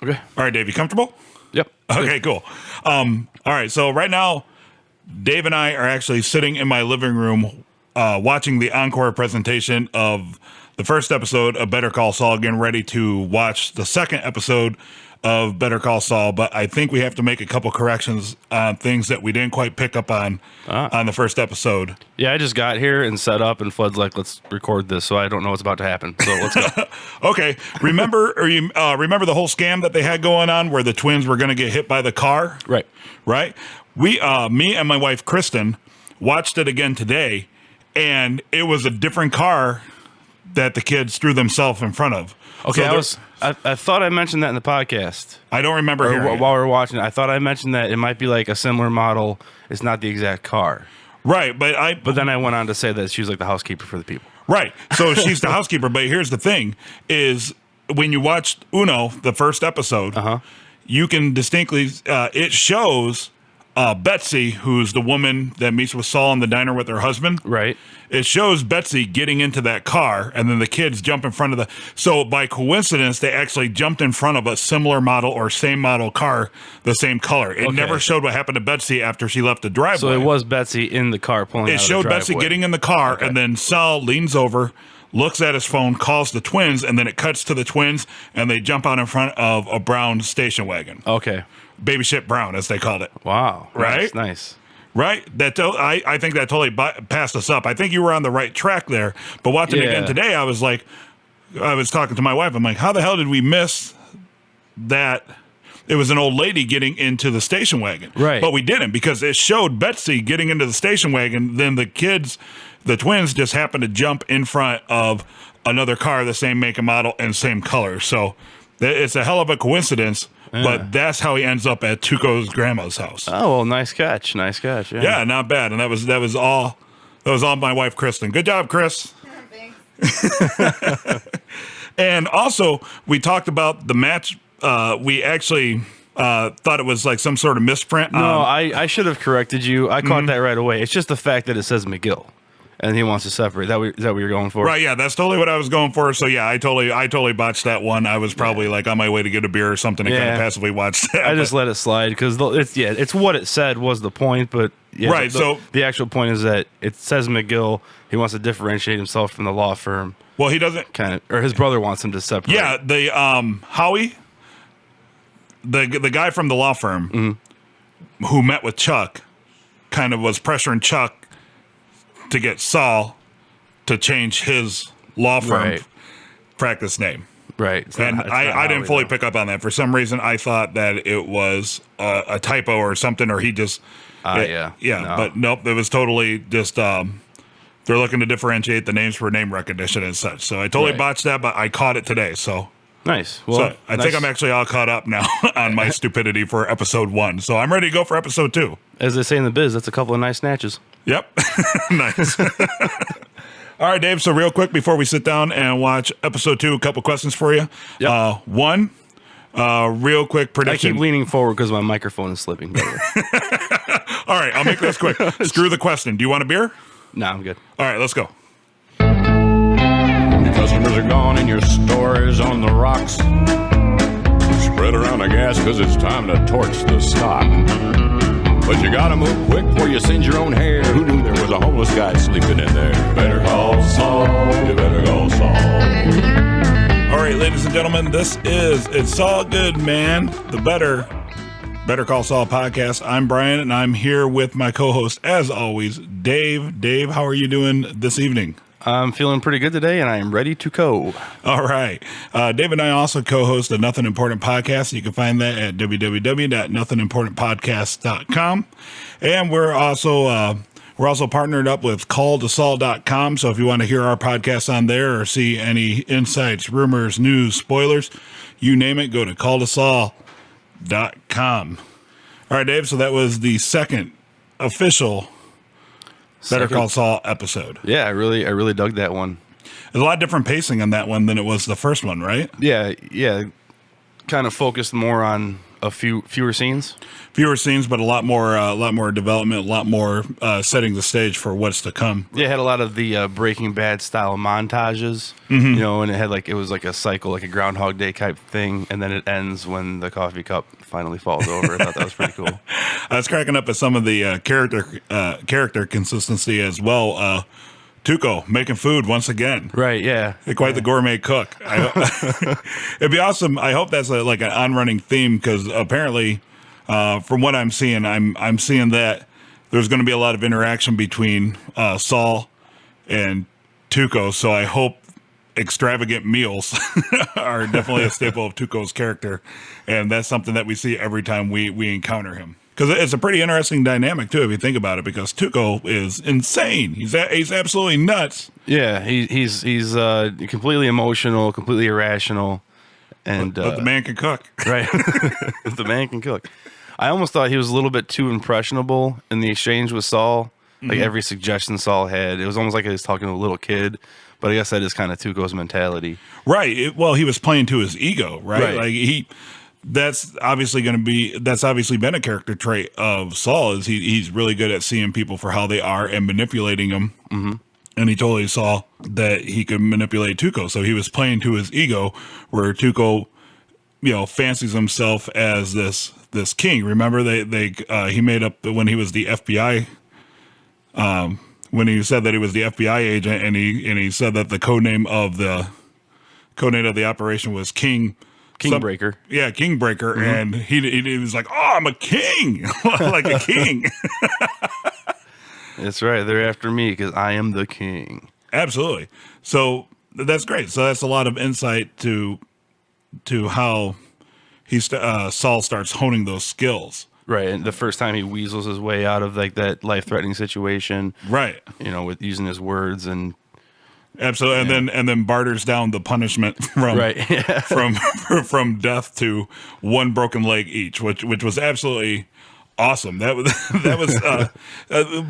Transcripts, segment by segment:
Okay. All right, Dave, you comfortable? Yep. Okay, cool. All right, so right now, Dave and I are actually sitting in my living room watching the encore presentation of the first episode of Better Call Saul, getting ready to watch the second episode of Better Call Saul, but I think we have to make a couple corrections on things that we didn't quite pick up on the first episode. Yeah, I just got here and set up, and Flood's like, let's record this, so I don't know what's about to happen. So let's go. Okay. Remember the whole scam that they had going on where the twins were going to get hit by the car? Right. Right? Me and my wife, Kristen, watched it again today, and it was a different car that the kids threw themselves in front of. Okay, So I thought I mentioned that in the podcast. I don't remember hearing it. While we were watching it. I thought I mentioned that it might be like a similar model. It's not the exact car. Right, but then I went on to say that she was like the housekeeper for the people. Right. So she's the housekeeper, but here's the thing is when you watched Uno, the first episode, you can distinctly it shows Betsy, who's the woman that meets with Saul in the diner with her husband. Right. It shows Betsy getting into that car, and then the kids jump in front of the... So by coincidence, they actually jumped in front of a similar model or same model car, the same color. It never showed what happened to Betsy after she left the driveway. So it was Betsy in the car pulling out of the driveway. It showed Betsy getting in the car, and then Saul leans over, looks at his phone, calls the twins, and then it cuts to the twins, and they jump out in front of a brown station wagon. Okay. Baby shit brown, as they called it. Wow. Right? Nice. Right? I think that totally passed us up. I think you were on the right track there. But watching it again today, I was talking to my wife. I'm like, how the hell did we miss that? It was an old lady getting into the station wagon. Right. But we didn't because it showed Betsy getting into the station wagon. Then the twins just happened to jump in front of another car, the same make and model and same color. So it's a hell of a coincidence. Yeah. But that's how he ends up at Tuco's grandma's house. Oh, well, nice catch. Nice catch. Yeah, not bad. And that was all my wife, Kristen. Good job, Chris. Thanks. And also, we talked about the match. We actually thought it was like some sort of misprint. No, I should have corrected you. I caught that right away. It's just the fact that it says McGill. And he wants to separate. Is that what you're going for? Right, yeah, that's totally what I was going for. So yeah, I totally botched that one. I was probably like on my way to get a beer or something and kind of passively watched that. I just let it slide because it's what it said was the point, but right. So the actual point is that it says McGill. He wants to differentiate himself from the law firm. Well, he doesn't or his brother wants him to separate. Yeah, the Howie, the guy from the law firm who met with Chuck, kind of was pressuring Chuck to get Saul to change his law firm practice name. Right. And I didn't fully pick up on that. For some reason, I thought that it was a typo or something, or he just... No. But nope, it was totally just... they're looking to differentiate the names for name recognition and such. So I totally botched that, but I caught it today, so... Nice. Well, I think I'm actually all caught up now on my stupidity for episode 1. So I'm ready to go for episode 2. As they say in the biz, that's a couple of nice snatches. Yep. Nice. All right, Dave. So real quick before we sit down and watch episode 2, a couple questions for you. Yep. One, real quick prediction. I keep leaning forward because my microphone is slipping. All right, I'll make this quick. Screw the question. Do you want a beer? No, I'm good. All right, let's go. Your customers are gone and your store is on the rocks. Spread around the gas because it's time to torch the stock. But you gotta move quick before you singe your own hair. Who knew there was a homeless guy sleeping in there? Better call Saul. You better call Saul. All right, ladies and gentlemen, this is It's All Good, Man, the Better Call Saul podcast. I'm Brian, and I'm here with my co-host, as always, Dave. Dave, how are you doing this evening? I'm feeling pretty good today, and I am ready to go. All right. Dave and I also co-host the Nothing Important podcast. You can find that at www.nothingimportantpodcast.com. And we're also partnered up with calltosaul.com. So if you want to hear our podcast on there or see any insights, rumors, news, spoilers, you name it, go to calltosaul.com. All right, Dave. So that was the second official Better Call Saul episode. Yeah, I really dug that one. There's a lot of different pacing on that one than it was the first one, right? Yeah. Kind of focused more on a fewer scenes. Fewer scenes, but a lot more development, a lot more setting the stage for what's to come. Yeah, it had a lot of the Breaking Bad style montages, and it was like a cycle, like a Groundhog Day type thing, and then it ends when the coffee cup finally falls over. I thought that was pretty cool. I was cracking up at some of the character consistency as well. Tuco making food once again. Right, yeah. Quite the gourmet cook. It'd be awesome. I hope that's like an on-running theme because apparently, from what I'm seeing, I'm seeing that there's going to be a lot of interaction between Saul and Tuco. So I hope extravagant meals are definitely a staple of Tuco's character, and that's something that we see every time we encounter him. Because it's a pretty interesting dynamic, too, if you think about it, because Tuco is insane. He's absolutely nuts. Yeah, he's completely emotional, completely irrational. But the man can cook. Right. The man can cook. I almost thought he was a little bit too impressionable in the exchange with Saul. Like every suggestion Saul had, it was almost like he was talking to a little kid. But I guess that is kind of Tuco's mentality. Right. Well, he was playing to his ego, right? Like that's obviously been a character trait of Saul is he's really good at seeing people for how they are and manipulating them. Mm-hmm. And he totally saw that he could manipulate Tuco. So he was playing to his ego where Tuco, fancies himself as this king. Remember he made up when he was the FBI, when he said that he was the FBI agent and he said that the codename of the operation was Kingbreaker. Yeah, Kingbreaker. Mm-hmm. And he was like, oh, I'm a king. Like a king. That's right. They're after me because I am the king. Absolutely. So that's great. So that's a lot of insight to how Saul starts honing those skills. Right. And the first time he weasels his way out of like that life-threatening situation. Right. With using his words and absolutely, and then barters down the punishment from from death to one broken leg each, which was absolutely awesome. That was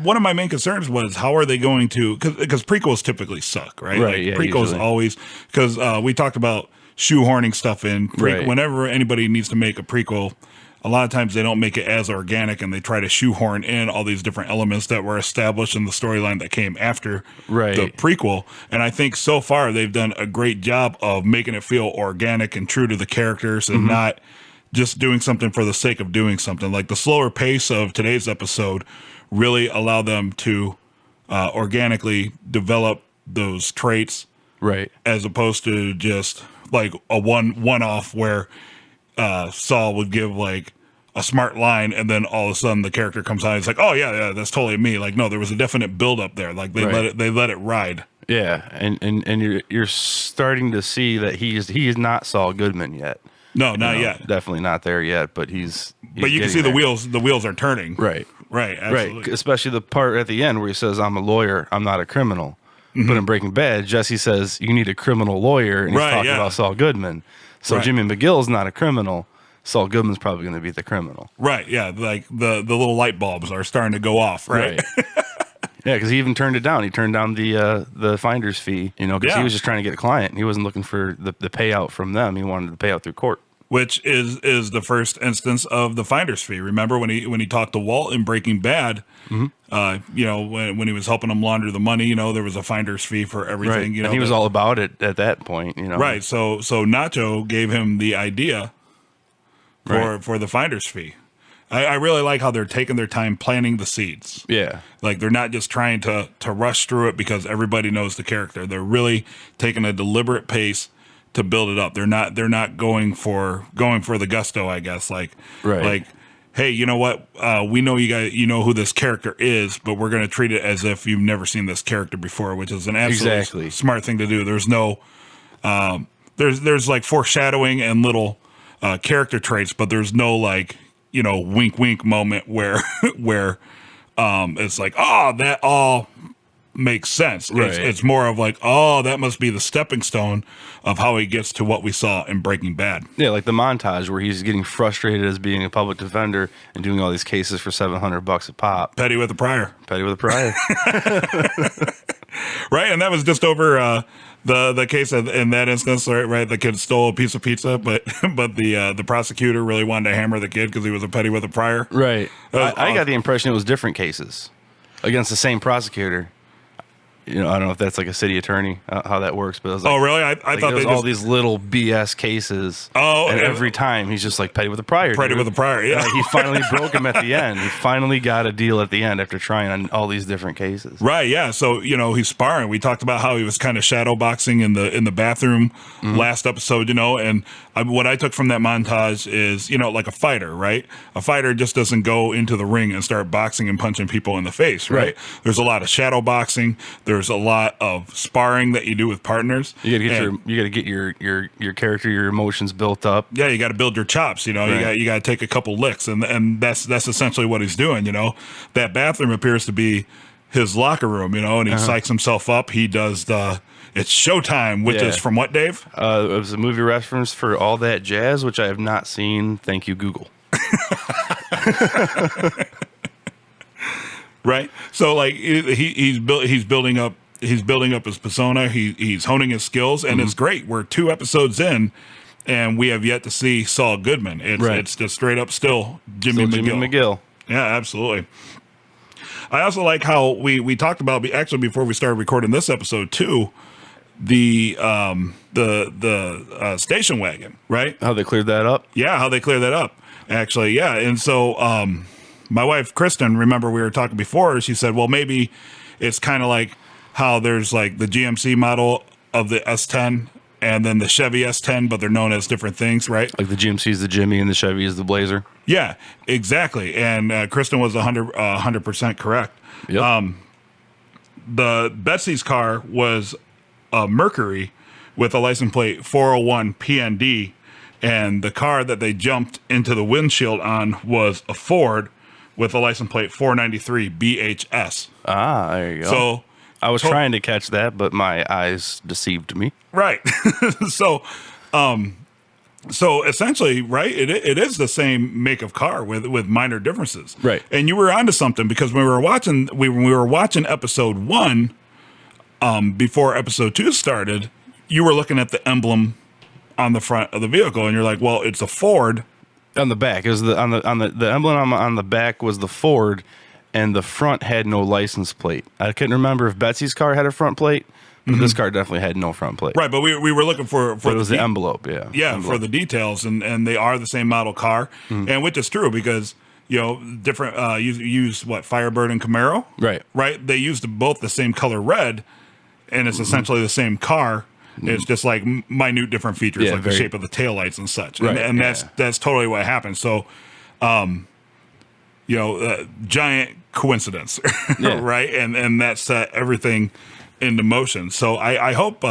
one of my main concerns was how are they going to because prequels typically suck, right? Right. Like, prequels usually. Always because we talked about shoehorning stuff in. Right. Whenever anybody needs to make a prequel. A lot of times they don't make it as organic and they try to shoehorn in all these different elements that were established in the storyline that came after the prequel. And I think so far they've done a great job of making it feel organic and true to the characters and not just doing something for the sake of doing something. Like the slower pace of today's episode really allowed them to organically develop those traits. Right. As opposed to just like a one-off where Saul would give like a smart line and then all of a sudden the character comes out and it's like, oh yeah, that's totally me. Like, no, there was a definite build up there. Like they let it ride. Yeah. And you're starting to see that he is not Saul Goodman yet. No, not yet. Definitely not there yet, but he's but you can see there. the wheels are turning. Right. Absolutely. Right. Especially the part at the end where he says, I'm a lawyer, I'm not a criminal. Mm-hmm. But in Breaking Bad, Jesse says you need a criminal lawyer and he's talking about Saul Goodman. So Jimmy McGill's not a criminal. Saul Goodman's probably going to be the criminal. Right, yeah. Like the little light bulbs are starting to go off, right? Yeah, because he even turned it down. He turned down the finder's fee, because he was just trying to get a client. He wasn't looking for the payout from them. He wanted the payout through court. Which is the first instance of the finder's fee. Remember when he talked to Walt in Breaking Bad, when he was helping him launder the money, there was a finder's fee for everything. Right. And he was all about it at that point, Right. So Nacho gave him the idea for the finder's fee. I really like how they're taking their time planting the seeds. Yeah. Like they're not just trying to rush through it because everybody knows the character. They're really taking a deliberate pace to build it up. They're not going for the gusto, I guess. Like, hey, you know what? We know you guys, who this character is, but we're going to treat it as if you've never seen this character before, which is an absolutely smart thing to do. There's no, there's like foreshadowing and little character traits, but there's no like, wink wink moment where it's like, oh, that all makes sense. Right. It's more of like, oh, that must be the stepping stone of how he gets to what we saw in Breaking Bad. Yeah, like the montage where he's getting frustrated as being a public defender and doing all these cases for $700 a pop. Petty with a prior. Right, and that was just over the case in that instance, right? The kid stole a piece of pizza, but the prosecutor really wanted to hammer the kid because he was a petty with a prior. Right. I Awesome. got the impression it was different cases against the same prosecutor. I don't know if that's like a city attorney, how that works, but it was like, Really? I like thought there's they all these little BS cases. And every time he's just like petty with a prior. Petty with a prior, yeah. He finally broke him at the end. He finally got a deal at the end after trying on all these different cases. Right, yeah. So, he's sparring. We talked about how he was kind of shadow boxing in the bathroom last episode, and what I took from that montage is, like a fighter, right? A fighter just doesn't go into the ring and start boxing and punching people in the face, right? There's a lot of shadow boxing. There's a lot of sparring that you do with partners. You gotta get your character, your emotions built up. Yeah, you got to build your chops. You got to take a couple licks, and that's essentially what he's doing. That bathroom appears to be his locker room. And he psychs himself up. He does it's showtime, which is from what, Dave? It was a movie reference for All That Jazz, which I have not seen. Thank you, Google. Right. So like he's building up his persona. He's honing his skills, and it's great. We're 2 episodes in, and we have yet to see Saul Goodman. It's just straight up still Jimmy McGill. Yeah, absolutely. I also like how we talked about actually before we started recording this episode too, the station wagon, right? How they cleared that up? Yeah, how they cleared that up. Actually, yeah. And so my wife Kristen, remember we were talking before, she said, well, maybe it's kind of like how there's like the GMC model of the S10 and then the Chevy S10, but they're known as different things, right? Like the GMC is the Jimmy and the Chevy is the Blazer. Yeah, exactly. And Kristen was 100% correct. Yep. The Betsy's car was a Mercury with a license plate 401 PND, and the car that they jumped into the windshield on was a Ford with a license plate 493 BHS. Ah, there you go. So I was trying to catch that, but my eyes deceived me. Right. So essentially, right, it is the same make of car with minor differences. Right. And you were onto something because when we were watching episode 1, before episode 2 started, you were looking at the emblem on the front of the vehicle, and you're like, well, it's a Ford. On the back, it was the emblem on the back was the Ford, and the front had no license plate. I couldn't remember if Betsy's car had a front plate, but this car definitely had no front plate. Right, but we were looking for it was the envelope, yeah. Yeah, envelope. for the details, and they are the same model car, and which is true because different you use what, Firebird and Camaro, right? They used both the same color red, and it's essentially the same car. It's just like minute different features, like the shape of the taillights and such. Right, and that's totally what happened. So, giant coincidence, right? And that set everything into motion. So I hope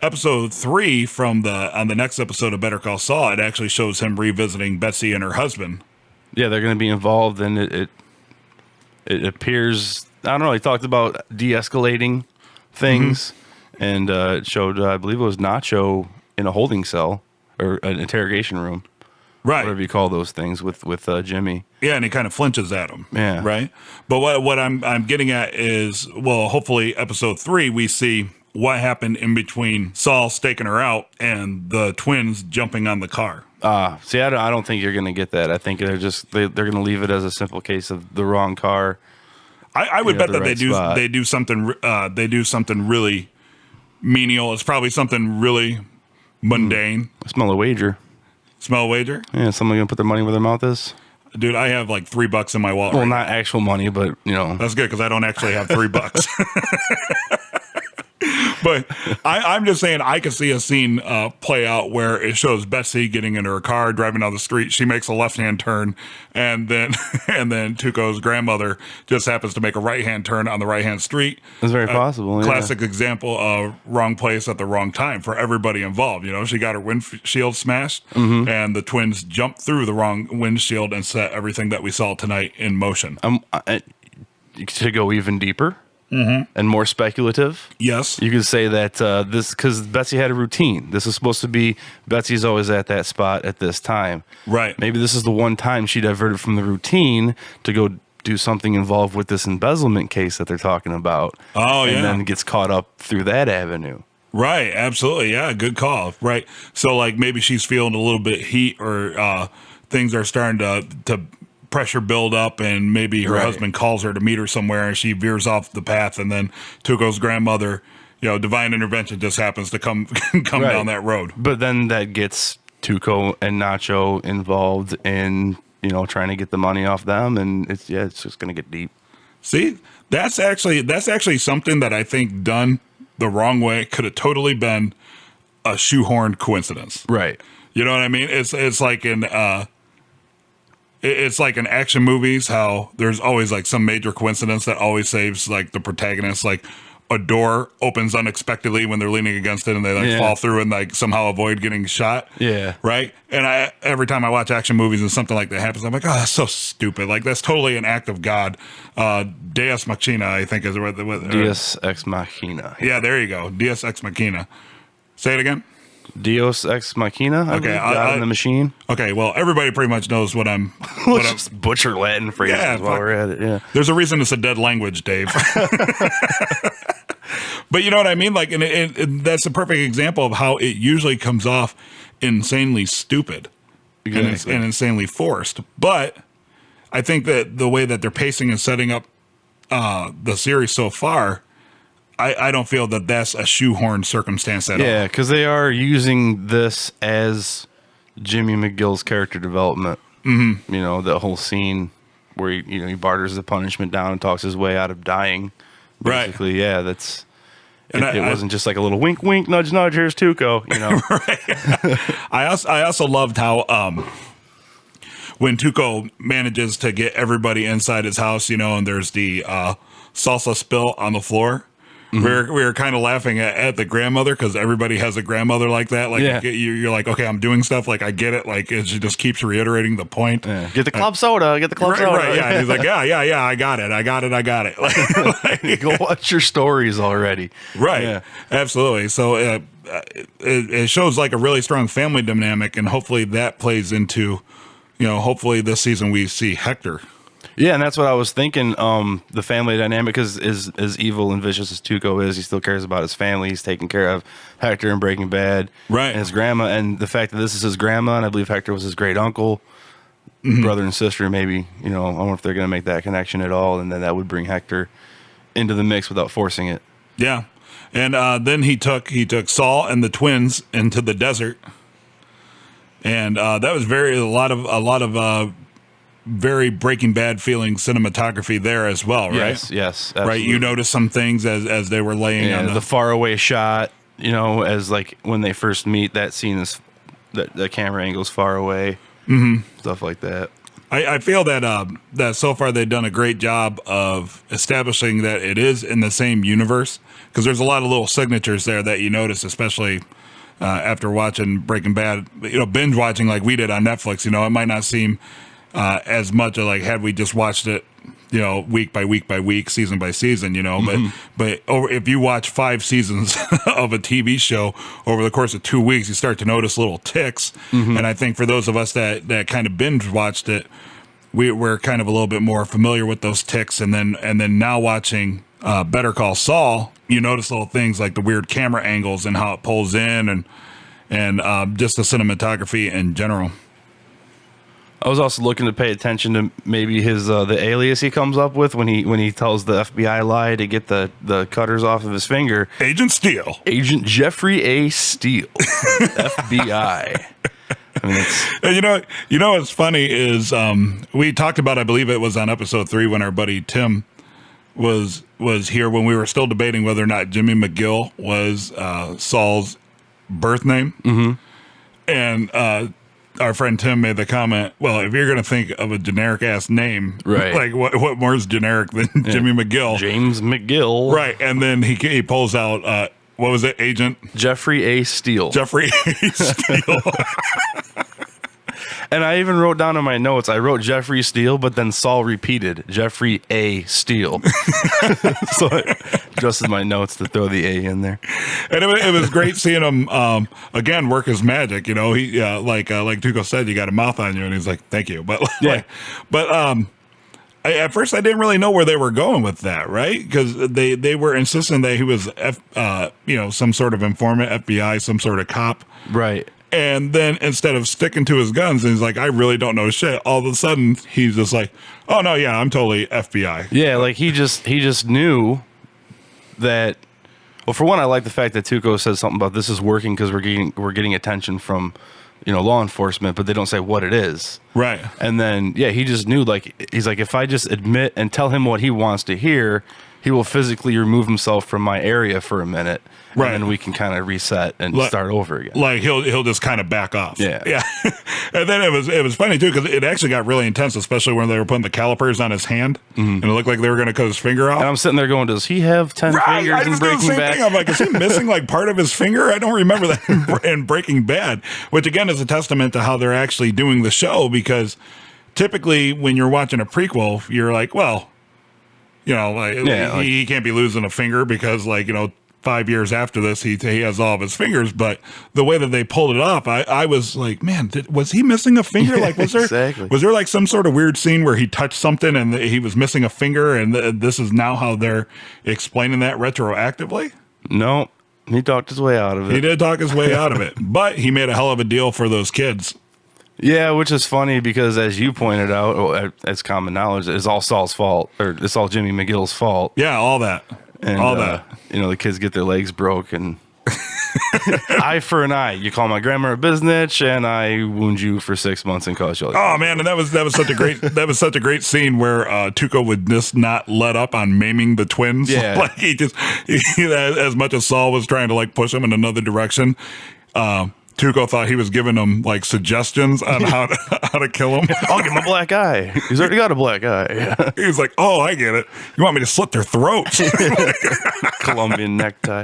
episode 3 on the next episode of Better Call Saul, it actually shows him revisiting Betsy and her husband. Yeah, they're going to be involved, and it appears, I don't know, he talked about de-escalating things. And it showed, I believe it was Nacho in a holding cell or an interrogation room, right? Whatever you call those things with Jimmy. Yeah, and he kind of flinches at him. Yeah, right. But what I'm getting at is, well, hopefully episode 3 we see what happened in between Saul staking her out and the twins jumping on the car. See, I don't think you're going to get that. I think they're going to leave it as a simple case of the wrong car. I would bet that they do something really menial. It's probably something really mundane. I smell a wager. Smell a wager? Yeah, someone gonna put their money where their mouth is. Dude, I have like $3 in my wallet. Well, not actual money, but that's good because I don't actually have $3. But I'm just saying I could see a scene play out where it shows Betsy getting into her car, driving down the street. She makes a left-hand turn, and then Tuco's grandmother just happens to make a right-hand turn on the right-hand street. That's very possible. Classic example of wrong place at the wrong time for everybody involved. She got her windshield smashed, and the twins jumped through the wrong windshield and set everything that we saw tonight in motion. To go even deeper. And more speculative. Yes. You could say that because Betsy had a routine. This is supposed to be Betsy's always at that spot at this time. Right. Maybe this is the one time she diverted from the routine to go do something involved with this embezzlement case that they're talking about. Oh, and then gets caught up through that avenue. Right, absolutely. Yeah, good call. Right. So like maybe she's feeling a little bit heat, or things are starting to pressure build up, and maybe her husband calls her to meet her somewhere and she veers off the path, and then Tuco's grandmother, divine intervention just happens to come down that road. But then that gets Tuco and Nacho involved in, trying to get the money off them, and it's just going to get deep. See, that's actually something that I think done the wrong way could have totally been a shoehorned coincidence. Right. You know what I mean? It's like it's like in action movies, how there's always like some major coincidence that always saves like the protagonist. Like a door opens unexpectedly when they're leaning against it, and they like fall through and like somehow avoid getting shot. Yeah. Right. And every time I watch action movies and something like that happens, I'm like, oh, that's so stupid. Like that's totally an act of God. Deus Machina, I think is what. Deus Ex Machina. Yeah, there you go. Deus Ex Machina. Say it again. Deus Ex Machina. Okay, God in the machine. Okay, well, everybody pretty much knows what I'm. Let's just butcher Latin phrases while we're at it. Yeah, there's a reason it's a dead language, Dave. But you know what I mean? Like, and that's a perfect example of how it usually comes off insanely stupid and insanely forced. But I think that the way that they're pacing and setting up the series so far, I don't feel that that's a shoehorn circumstance at all. Yeah, because they are using this as Jimmy McGill's character development. Mm-hmm. The whole scene where he barters the punishment down and talks his way out of dying. Basically, right. Yeah, that's. It wasn't just like a little wink, wink, nudge, nudge. Here's Tuco. Right. I also loved how when Tuco manages to get everybody inside his house, and there's the salsa spill on the floor. Mm-hmm. We were kind of laughing at the grandmother, because everybody has a grandmother like that. Like you're like, okay, I'm doing stuff. Like I get it. Like she just keeps reiterating the point. Yeah. Get the club soda. Get the club soda. Right. Yeah. He's like, yeah. I got it. Like, go watch your stories already. Right. Yeah. Absolutely. So it shows like a really strong family dynamic, and hopefully that plays into, hopefully this season we see Hector. Yeah, and that's what I was thinking. The family dynamic, because as evil and vicious as Tuco is, he still cares about his family. He's taking care of Hector in Breaking Bad, right? And his grandma, and the fact that this is his grandma, and I believe Hector was his great uncle, brother and sister. Maybe I wonder if they're going to make that connection at all, and then that would bring Hector into the mix without forcing it. Yeah, and then he took Saul and the twins into the desert, and that was a lot of very Breaking Bad feeling cinematography there as well, right? Yes, absolutely. Right. You noticed some things as they were laying on the faraway shot. As like when they first meet, that scene is the camera angle's far away, stuff like that. I feel that so far they've done a great job of establishing that it is in the same universe, because there's a lot of little signatures there that you notice, especially after watching Breaking Bad. Binge watching like we did on Netflix. It might not seem as much as like had we just watched it, week by week by week, season by season, but if you watch 5 seasons of a TV show over the course of 2 weeks, you start to notice little ticks. And I think for those of us that kind of binge watched it, we're kind of a little bit more familiar with those ticks. And then now watching Better Call Saul, you notice little things like the weird camera angles and how it pulls in, and just the cinematography in general. I was also looking to pay attention to maybe his the alias he comes up with when he tells the FBI lie to get the cutters off of his finger. Agent Steele. Agent Jeffrey A. Steele. FBI. I mean, it's what's funny is we talked about, I believe it was on episode 3 when our buddy Tim was here, when we were still debating whether or not Jimmy McGill was Saul's birth name. Mm-hmm. And our friend Tim made the comment, well, if you're going to think of a generic ass name, right? Like what more is generic than Jimmy McGill? James McGill. Right. And then he pulls out, what was it? Agent Jeffrey A. Steele. Jeffrey A. Steele. And I even wrote down in my notes, I wrote Jeffrey Steele, but then Saul repeated Jeffrey A. Steele. So I adjusted my notes to throw the A in there. And it was great seeing him, again, work his magic. He, like Tuco said, you got a mouth on you. And he's like, thank you. But, at first I didn't really know where they were going with that, right? Because they were insisting that he was, some sort of informant, FBI, some sort of cop. Right. And then instead of sticking to his guns, and he's like, I really don't know shit. All of a sudden, he's just like, oh, no, yeah, I'm totally FBI. Yeah, like he just knew that. Well, for one, I like the fact that Tuco says something about this is working because we're getting attention from, law enforcement, but they don't say what it is. Right. And then, yeah, he just knew, he's like, if I just admit and tell him what he wants to hear, he will physically remove himself from my area for a minute. Right. And then we can kind of reset and start over again. Like he'll just kind of back off. Yeah. Yeah. And then it was funny too, because it actually got really intense, especially when they were putting the calipers on his hand and it looked like they were going to cut his finger off. And I'm sitting there going, does he have 10 fingers in Breaking Bad? I'm like, is he missing like part of his finger? I don't remember that in Breaking Bad, which again is a testament to how they're actually doing the show, because typically when you're watching a prequel, you're like, well, he can't be losing a finger because 5 years after this, he has all of his fingers. But the way that they pulled it off, I was like, man, was he missing a finger? Like, was there like some sort of weird scene where he touched something and he was missing a finger? And this is now how they're explaining that retroactively? No, he talked his way out of it. He did talk his way out of it, but he made a hell of a deal for those kids. Yeah, which is funny because, as you pointed out, it's common knowledge, it's all Saul's fault, or it's all Jimmy McGill's fault. Yeah, all that. And, all that. The kids get their legs broke, and eye for an eye. You call my grandma a biznitch, and I wound you for 6 months and cause you. Oh man, and that was such a great scene where Tuco would just not let up on maiming the twins. Yeah, like he as much as Saul was trying to push him in another direction. Tuco thought he was giving him suggestions on how to kill him. I'll give him a black eye. He's already got a black eye. He was like, "Oh, I get it. You want me to slit their throats?" Colombian necktie.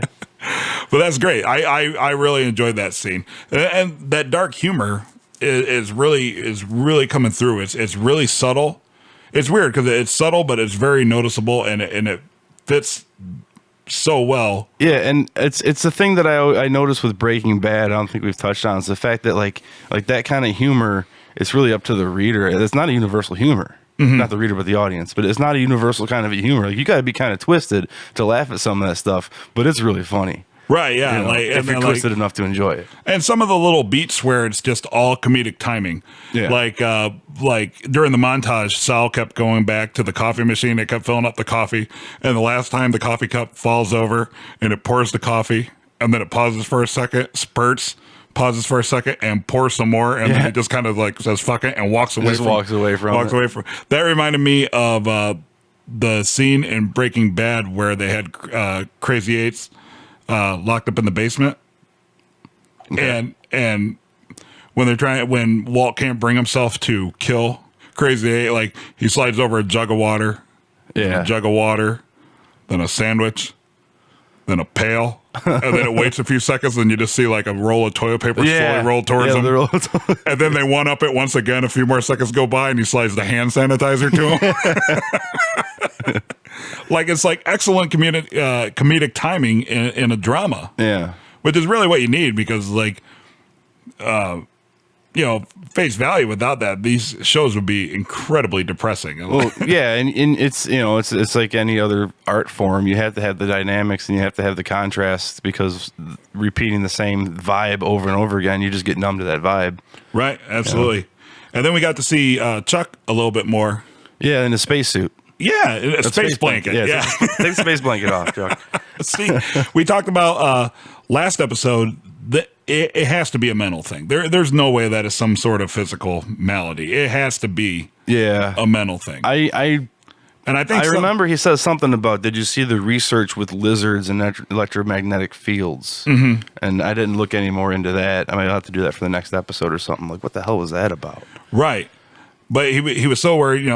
But that's great. I really enjoyed that scene, and that dark humor is really coming through. It's really subtle. It's weird because it's subtle, but it's very noticeable, and it fits so well. Yeah, and it's the thing that I noticed with Breaking Bad. I don't think we've touched on is the fact that like that kind of humor, it's really up to the reader. It's not a universal humor. Mm-hmm. Not the reader, but the audience. But it's not a universal kind of a humor. Like, you got to be kind of twisted to laugh at some of that stuff, but it's really funny. Right, yeah. If you're twisted enough to enjoy it. And some of the little beats where it's just all comedic timing. Yeah. Like during the montage, Saul kept going back to the coffee machine. It kept filling up the coffee. And the last time the coffee cup falls over and it pours the coffee, and then it pauses for a second, spurts, pauses for a second, and pours some more. And then it just kind of says, fuck it, and walks away from it. That reminded me of the scene in Breaking Bad where they had Crazy Eights locked up in the basement. Okay. And when Walt can't bring himself to kill Crazy Eight, he slides over a jug of water, then a sandwich, then a pail, and then it waits a few seconds, and you just see a roll of toilet paper slowly roll towards him. And then they one up it once again. A few more seconds go by, and he slides the hand sanitizer to him. It's excellent comedic timing in a drama. Yeah. Which is really what you need, because face value, without that, these shows would be incredibly depressing. Well, yeah, and it's it's like any other art form. You have to have the dynamics and you have to have the contrast, because repeating the same vibe over and over again, you just get numb to that vibe. Right, absolutely. And then we got to see Chuck a little bit more. Yeah, in a spacesuit. Yeah, a space blanket. Yeah. Take the space blanket off, Chuck. See, we talked about last episode that it has to be a mental thing. There's no way that is some sort of physical malady. It has to be a mental thing. I remember he says something about, did you see the research with lizards and electromagnetic fields? Mm-hmm. And I didn't look any more into that. I might have to do that for the next episode or something. What the hell was that about? Right. But he was so worried,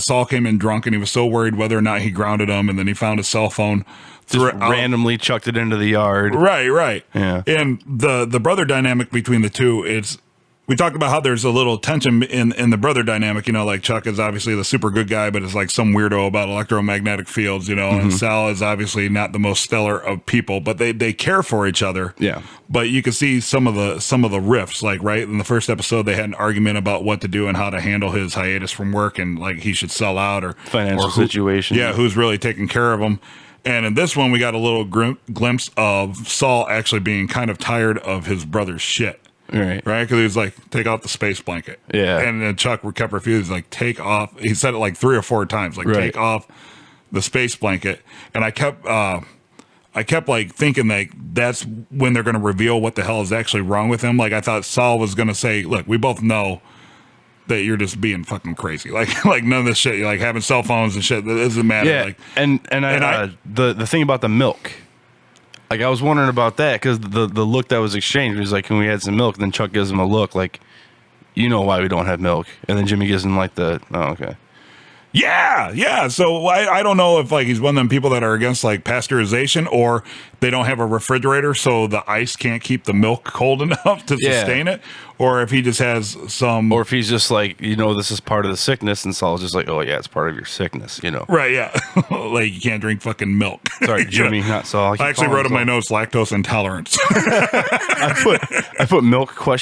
Saul came in drunk, and he was so worried whether or not he grounded him, and then he found his cell phone. Just randomly chucked it into the yard. Right. Yeah. And the brother dynamic between the two, it's we talked about how there's a little tension in the brother dynamic, like Chuck is obviously the super good guy, but is like some weirdo about electromagnetic fields, and Sal is obviously not the most stellar of people, but they care for each other. Yeah. But you can see some of the rifts, like right in the first episode, they had an argument about what to do and how to handle his hiatus from work and like he should sell out or financial situation. Yeah. Who's really taking care of him. And in this one, we got a little glimpse of Saul actually being kind of tired of his brother's shit. Right. Because he was like, take off the space blanket. Yeah. And then Chuck kept refusing. He's like, take off. He said it like 3 or 4 times, like, take off the space blanket. And I kept like thinking like that's when they're going to reveal what the hell is actually wrong with him. Like I thought Saul was going to say, look, we both know that you're just being fucking crazy. Like none of this shit. You're like having cell phones and shit. That doesn't matter. Yeah. Like, the thing about the milk. Like, I was wondering about that because the look that was exchanged was like, can we add some milk? Then Chuck gives him a look like, you know why we don't have milk. And then Jimmy gives him like oh, okay. Yeah. So I don't know if like he's one of them people that are against like pasteurization or they don't have a refrigerator so the ice can't keep the milk cold enough to sustain it, or if he just has some, or if he's just like, this is part of the sickness, and Saul's just like, oh yeah, it's part of your sickness, Right, yeah. Like you can't drink fucking milk. Sorry, Jimmy, not Saul. I actually wrote in my notes lactose intolerance. I put milk ? What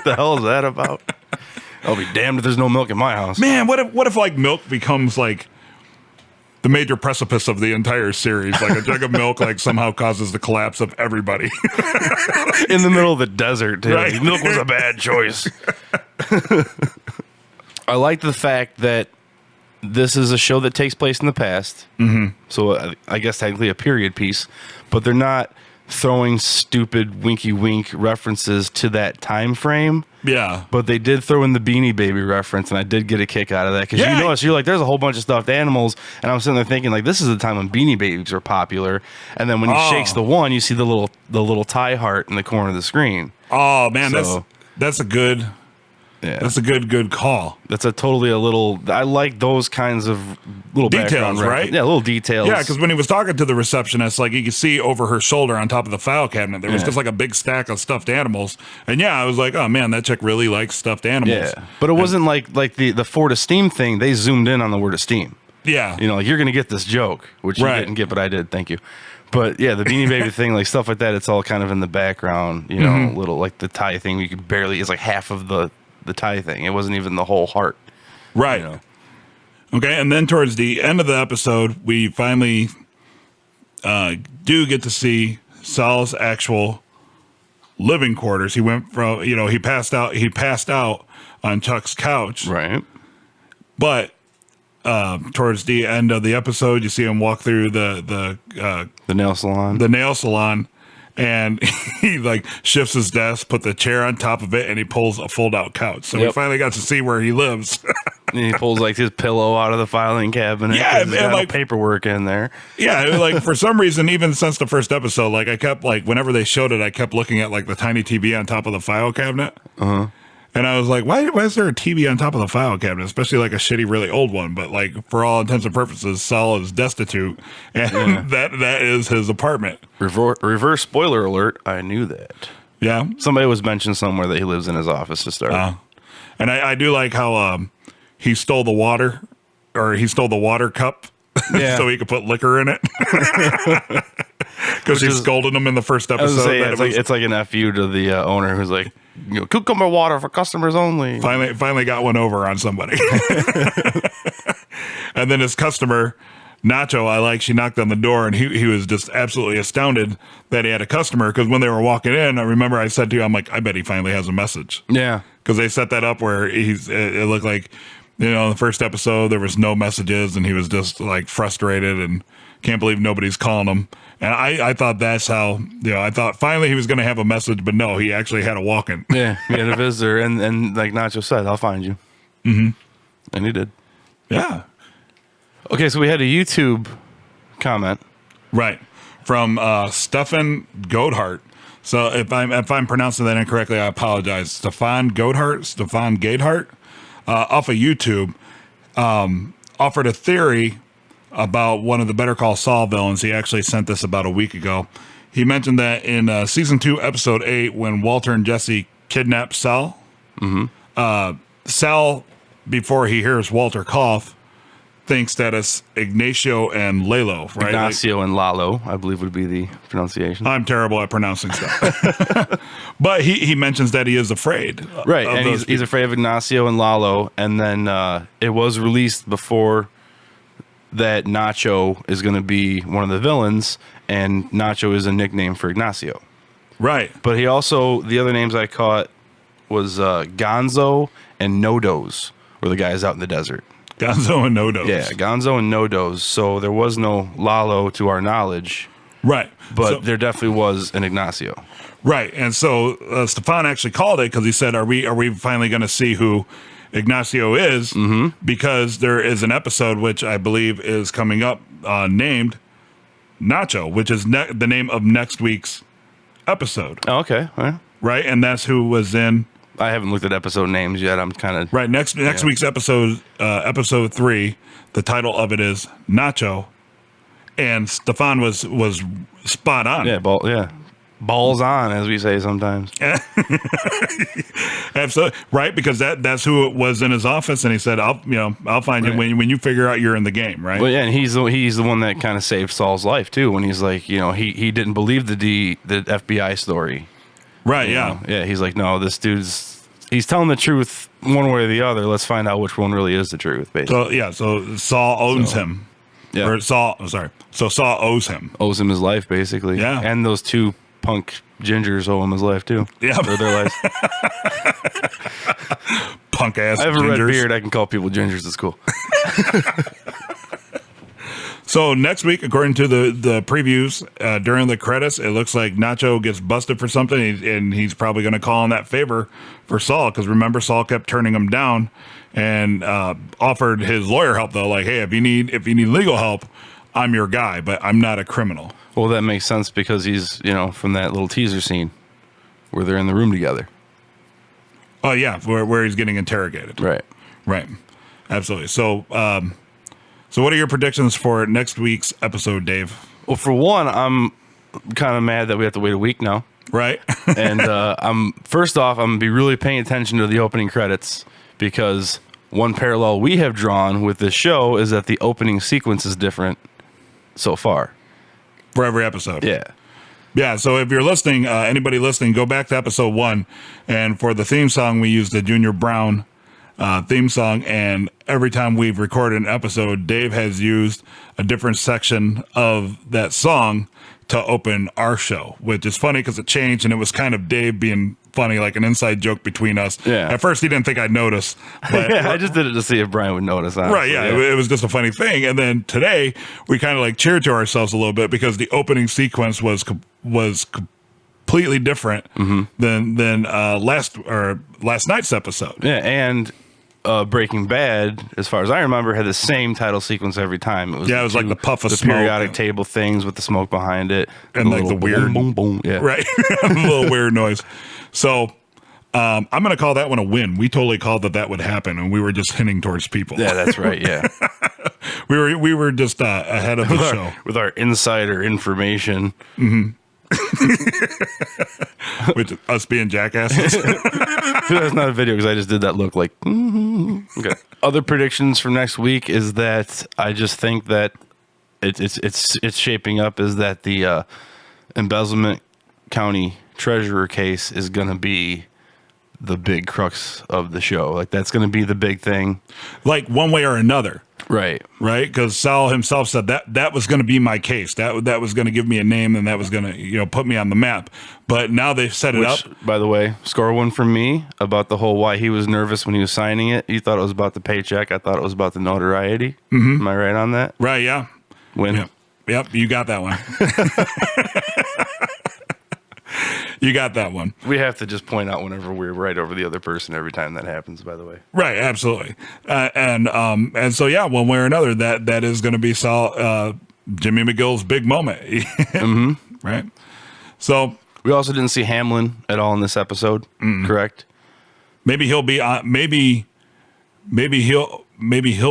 the hell is that about? I'll be damned if there's no milk in my house. Man, what if like milk becomes like the major precipice of the entire series? Like a jug of milk like somehow causes the collapse of everybody. In the middle of the desert, too. Right. Milk was a bad choice. I like the fact that this is a show that takes place in the past. Mm-hmm. So I guess technically a period piece, but they're not throwing stupid winky wink references to that time frame. Yeah. But they did throw in the Beanie Baby reference, and I did get a kick out of that. Because you notice, you're like, there's a whole bunch of stuffed animals, and I'm sitting there thinking, like, this is the time when Beanie Babies are popular. And then when he shakes the one, you see the little tie heart in the corner of the screen. Oh, man, that's a good... Yeah. That's a good call. That's a little... I like those kinds of little details, right? Yeah, little details. Yeah, because when he was talking to the receptionist, like you could see over her shoulder on top of the file cabinet, there was just like a big stack of stuffed animals. And yeah, I was like, oh man, that chick really likes stuffed animals. Yeah, but it wasn't like the Ford Esteem thing. They zoomed in on the word esteem. Yeah. Like you're going to get this joke, which you didn't get, but I did. Thank you. But yeah, the Beanie Baby thing, like stuff like that, it's all kind of in the background, little like the tie thing. You could barely, it's like half of the tie thing. It wasn't even the whole heart. Right. Okay, and then towards the end of the episode, we finally do get to see Sal's actual living quarters. He went from, he passed out on Chuck's couch. Right. But towards the end of the episode, you see him walk through the nail salon. The nail salon. And he like shifts his desk, put the chair on top of it, and he pulls a fold-out couch. So we finally got to see where he lives. And he pulls like his pillow out of the filing cabinet. Yeah, and got like paperwork in there. Yeah, like for some reason, even since the first episode, like I kept like whenever they showed it, I kept looking at like the tiny TV on top of the file cabinet. And I was like, why is there a TV on top of the file cabinet, especially like a shitty, really old one? But like for all intents and purposes, Saul is destitute, and that is his apartment. Reverse spoiler alert, I knew that. Yeah. Somebody was mentioned somewhere that he lives in his office to start. And I do like how he stole the water, or he stole the water cup so he could put liquor in it. Because he scolded him in the first episode. It's like an FU to the owner who's like, cucumber water for customers only. Finally got one over on somebody. And then his customer, Nacho, she knocked on the door, and he was just absolutely astounded that he had a customer, because when they were walking in, I remember I said to you, I'm like, I bet he finally has a message. Yeah. Because they set that up where it looked like, in the first episode, there was no messages, and he was just like frustrated and can't believe nobody's calling him. And I thought that's how, I thought finally he was going to have a message, but no, he actually had a walk-in. Yeah, he had a visitor, and like Nacho said, I'll find you. Mm-hmm. And he did. Yeah. Okay, so we had a YouTube comment. Right. From Stefan Goathart. So if I'm pronouncing that incorrectly, I apologize. Stefan Goathart, off of YouTube, offered a theory about one of the Better Call Saul villains. He actually sent this about a week ago. He mentioned that in season 2, episode 8, when Walter and Jesse kidnaps Saul. Saul, before he hears Walter cough, thinks that it's Ignacio and Lalo, right? Ignacio and Lalo, I believe would be the pronunciation. I'm terrible at pronouncing stuff. But he mentions that he is afraid. Right, and he's afraid of Ignacio and Lalo, and then it was released before that Nacho is going to be one of the villains, and Nacho is a nickname for Ignacio. Right. But he also, the other names I caught was Gonzo and Nodos were the guys out in the desert. Gonzo and Nodos. Yeah, Gonzo and Nodos. So there was no Lalo to our knowledge. Right. But there definitely was an Ignacio. Right. And so Stefan actually called it because he said, are we finally going to see who Ignacio is? Because there is an episode which I believe is coming up named Nacho, which is the name of next week's episode. Oh, okay. All right. Right. And that's who was in. I haven't looked at episode names yet. I'm kind of right. Next week's episode, episode 3, the title of it is Nacho, and Stefan was spot on. Yeah, balls on, as we say sometimes. Absolutely right, because that's who it was in his office, and he said, "I'll find you when you figure out you're in the game." Right. Well, yeah, and he's the one that kind of saved Saul's life too. When he's like, he didn't believe the FBI story. Right. Yeah. Yeah. He's like, no, this he's telling the truth one way or the other. Let's find out which one really is the truth, basically. So Saul owns him. Yeah. Or Saul. Sorry. So Saul owes him his life, basically. Yeah. And those two punk gingers owe him his life too. Yeah. Or their lives. Punk ass. I have gingers. a red beard. I can call people gingers. It's cool. So next week, according to the previews, during the credits, it looks like Nacho gets busted for something, and he's probably going to call in that favor for Saul, because remember, Saul kept turning him down and offered his lawyer help, though. Like, hey, if you need legal help, I'm your guy, but I'm not a criminal. Well, that makes sense because he's from that little teaser scene where they're in the room together. Oh yeah, where he's getting interrogated. Right, absolutely. So what are your predictions for next week's episode, Dave? Well, for one, I'm kind of mad that we have to wait a week now. Right. And I'm going to be really paying attention to the opening credits, because one parallel we have drawn with this show is that the opening sequence is different so far. For every episode. Yeah. Yeah, so if you're listening, anybody listening, go back to episode 1. And for the theme song, we used the Junior Brown theme song, and every time we've recorded an episode, Dave has used a different section of that song to open our show, which is funny because it changed, and it was kind of Dave being funny, like an inside joke between us. Yeah. At first, he didn't think I'd notice. But Yeah, I just did it to see if Brian would notice. Honestly. Right, yeah, it was just a funny thing. And then today, we kind of like cheered to ourselves a little bit because the opening sequence was completely different than last night's episode. Yeah, and Breaking Bad, as far as I remember, had the same title sequence every time. It was like the puff of the smoke, periodic table things with the smoke behind it, and like the weird boom, boom, boom. Yeah, right, a little weird noise. So I'm going to call that one a win. We totally called that would happen, and we were just hinting towards people. Yeah, that's right. Yeah, we were just ahead of the show with our insider information. With us being jackasses. That's not a video because I just did that look like. Okay. Other predictions for next week is that I just think that it's shaping up is that the embezzlement county treasurer case is going to be the big crux of the show. Like that's going to be the big thing. Like one way or another. Right. Right. Because Saul himself said that was going to be my case. That was going to give me a name, and that was going to put me on the map. But now they've set it up. By the way, score one from me about the whole why he was nervous when he was signing it. You thought it was about the paycheck. I thought it was about the notoriety. Am I right on that? Right. Yeah. Win. Yep. You got that one. You got that one. We have to just point out whenever we're right over the other person every time that happens, by the way. Right, absolutely. And so, yeah, one way or another, that is going to be Saul, Jimmy McGill's big moment. Right? So we also didn't see Hamlin at all in this episode, correct? Maybe he'll be on, maybe he'll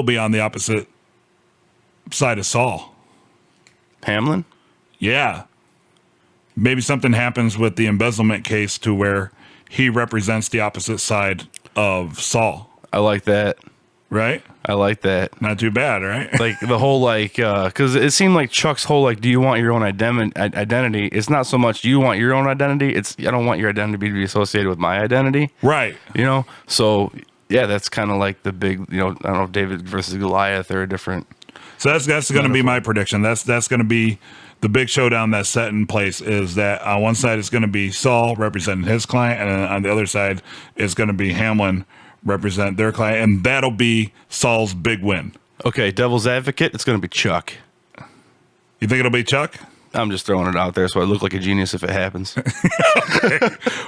be on the opposite side of Saul. Hamlin? Yeah. Maybe something happens with the embezzlement case to where he represents the opposite side of Saul. I like that. Right? I like that. Not too bad, right? Like the whole because it seemed like Chuck's whole do you want your own identity? It's not so much you want your own identity. It's I don't want your identity to be associated with my identity. Right. So yeah, that's kind of like the big I don't know if David versus Goliath or a different. So that's going to be my prediction. That's going to be the big showdown that's set in place. Is that on one side it's going to be Saul representing his client, and then on the other side is going to be Hamlin represent their client, and that'll be Saul's big win. Okay, devil's advocate, it's going to be Chuck. You think it'll be Chuck? I'm just throwing it out there so I look like a genius if it happens. Okay.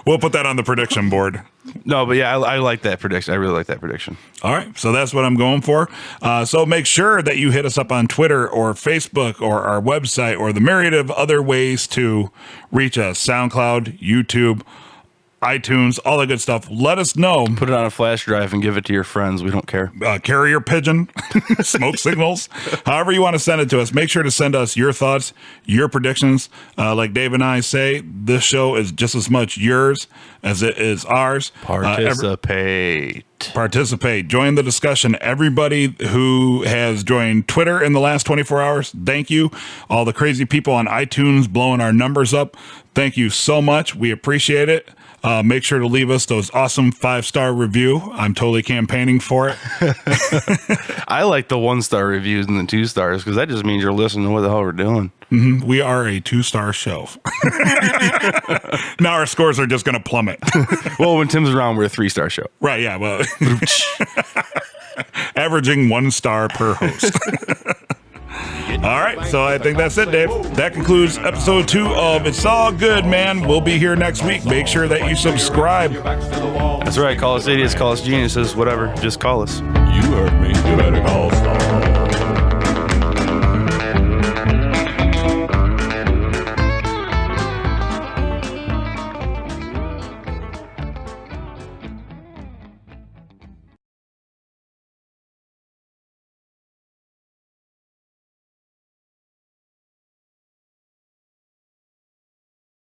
We'll put that on the prediction board. No, but yeah, I like that prediction. I really like that prediction. All right, so that's what I'm going for. So make sure that you hit us up on Twitter or Facebook or our website or the myriad of other ways to reach us. SoundCloud, YouTube, iTunes, all that good stuff. Let us know. Put it on a flash drive and give it to your friends. We don't care. Carrier pigeon, smoke signals, however you want to send it to us. Make sure to send us your thoughts, your predictions. Like Dave and I say, this show is just as much yours as it is ours. Participate. Participate. Join the discussion. Everybody who has joined Twitter in the last 24 hours, thank you. All the crazy people on iTunes blowing our numbers up, thank you so much. We appreciate it. Make sure to leave us those awesome 5-star review. I'm totally campaigning for it. I like the 1-star reviews and the 2 stars because that just means you're listening to what the hell we're doing. Mm-hmm. We are a 2-star show. Now our scores are just going to plummet. Well, when Tim's around, we're a 3-star show. Right, yeah. Well, averaging 1 star per host. All right, so I think that's it, Dave. That concludes episode 2 of It's All Good, Man. We'll be here next week. Make sure that you subscribe. That's right. Call us idiots, call us geniuses, whatever. Just call us. You heard me. You better call